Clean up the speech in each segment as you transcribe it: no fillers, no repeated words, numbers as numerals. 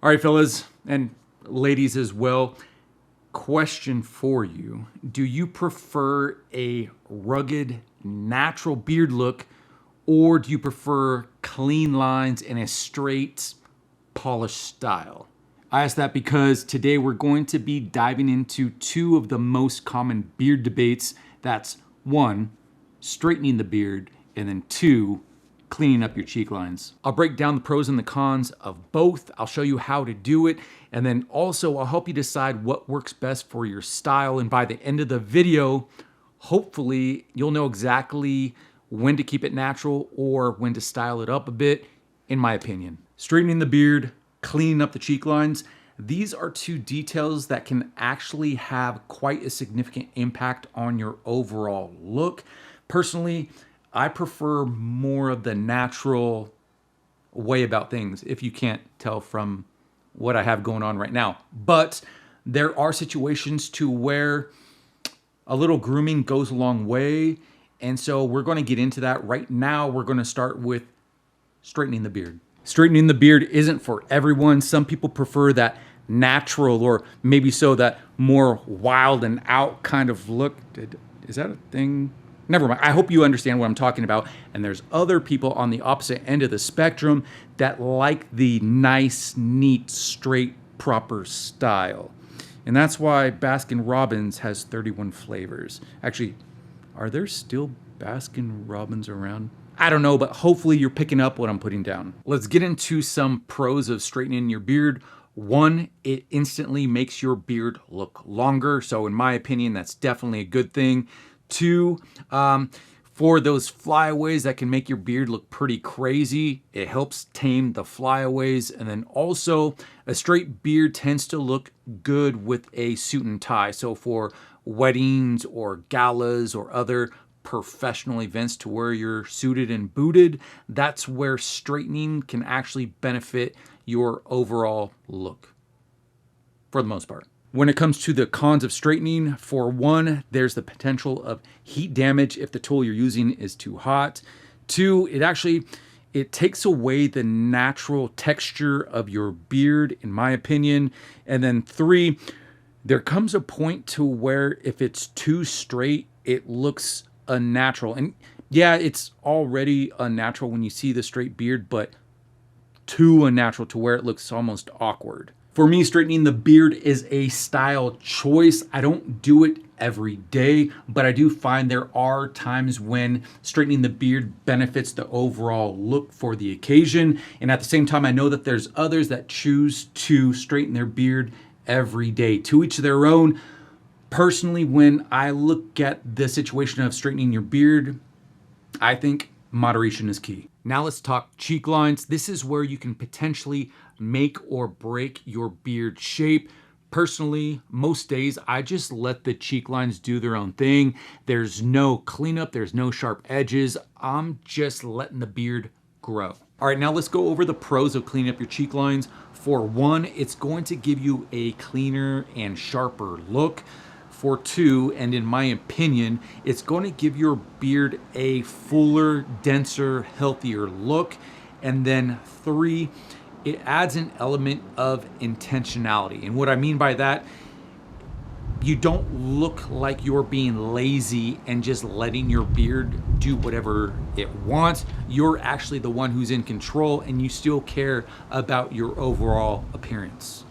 All right, fellas, and ladies as well. Question for you. Do you prefer a rugged, natural beard look, or do you prefer clean lines and a straight, polished style? I ask that because today we're going to be diving into two of the most common beard debates. That's one, straightening the beard, and then two, cleaning up your cheek lines. I'll break down the pros and the cons of both. I'll show you how to do it. And then also I'll help you decide what works best for your style. And by the end of the video, hopefully you'll know exactly when to keep it natural or when to style it up a bit, in my opinion. Straightening the beard, cleaning up the cheek lines. These are two details that can actually have quite a significant impact on your overall look. Personally, I prefer more of the natural way about things, if you can't tell from what I have going on right now. But there are situations to where a little grooming goes a long way. And so we're going to get into that. Right now, we're going to start with straightening the beard. Straightening the beard isn't for everyone. Some people prefer that natural or maybe so that more wild and out kind of look. Is that a thing? Never mind. I hope you understand what I'm talking about. And there's other people on the opposite end of the spectrum that like the nice, neat, straight, proper style. And that's why Baskin-Robbins has 31 flavors. Actually, are there still Baskin-Robbins around? I don't know, but hopefully you're picking up what I'm putting down. Let's get into some pros of straightening your beard. One, it instantly makes your beard look longer. So in my opinion, that's definitely a good thing. Two, for those flyaways that can make your beard look pretty crazy, it helps tame the flyaways. And then also, a straight beard tends to look good with a suit and tie. So for weddings or galas or other professional events to where you're suited and booted, that's where straightening can actually benefit your overall look for the most part. When it comes to the cons of straightening, for one, there's the potential of heat damage if the tool you're using is too hot. Two, it takes away the natural texture of your beard, in my opinion. And then three, there comes a point to where if it's too straight, it looks unnatural. And yeah, it's already unnatural when you see the straight beard, but too unnatural to where it looks almost awkward. For me, straightening the beard is a style choice. I don't do it every day, but I do find there are times when straightening the beard benefits the overall look for the occasion. And at the same time, I know that there's others that choose to straighten their beard every day. To each their own. Personally, when I look at the situation of straightening your beard, I think moderation is key. Now let's talk cheek lines. This is where you can potentially make or break your beard shape. Personally, most days I just let the cheek lines do their own thing. There's no cleanup, there's no sharp edges. I'm just letting the beard grow. All right, now let's go over the pros of cleaning up your cheek lines. For one, it's going to give you a cleaner and sharper look. For two, and in my opinion, it's going to give your beard a fuller, denser, healthier look. And then three, it adds an element of intentionality. And what I mean by that, you don't look like you're being lazy and just letting your beard do whatever it wants. You're actually the one who's in control and you still care about your overall appearance.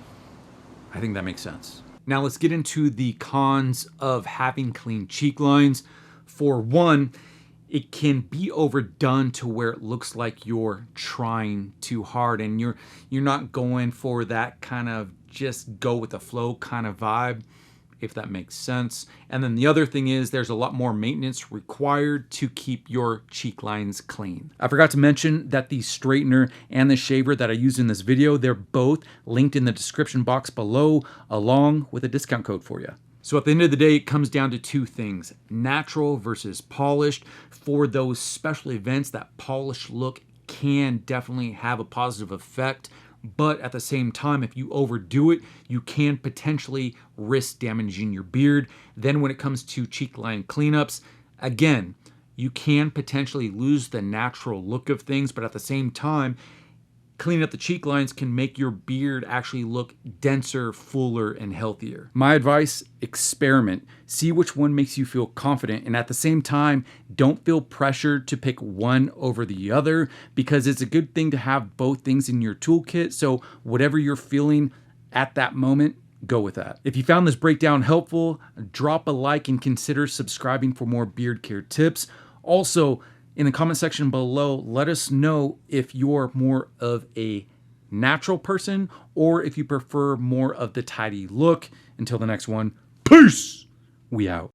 I think that makes sense. Now let's get into the cons of having clean cheek lines. For one, it can be overdone to where it looks like you're trying too hard and you're not going for that kind of just go with the flow kind of vibe, if that makes sense. And then the other thing is there's a lot more maintenance required to keep your cheek lines clean. I forgot to mention that the straightener and the shaver that I used in this video, they're both linked in the description box below, along with a discount code for you. So at the end of the day, it comes down to two things, natural versus polished. For those special events, that polished look can definitely have a positive effect. But at the same time, if you overdo it, you can potentially risk damaging your beard. Then when it comes to cheek line cleanups, again, you can potentially lose the natural look of things, but at the same time, Cleaning up the cheek lines can make your beard actually look denser, fuller, and healthier. My advice, experiment. See which one makes you feel confident, and at the same time, don't feel pressured to pick one over the other, because it's a good thing to have both things in your toolkit. So whatever you're feeling at that moment, go with that. If you found this breakdown helpful, drop a like and consider subscribing for more beard care tips. Also, in the comment section below, let us know if you're more of a natural person or if you prefer more of the tidy look. Until the next one, peace! We out.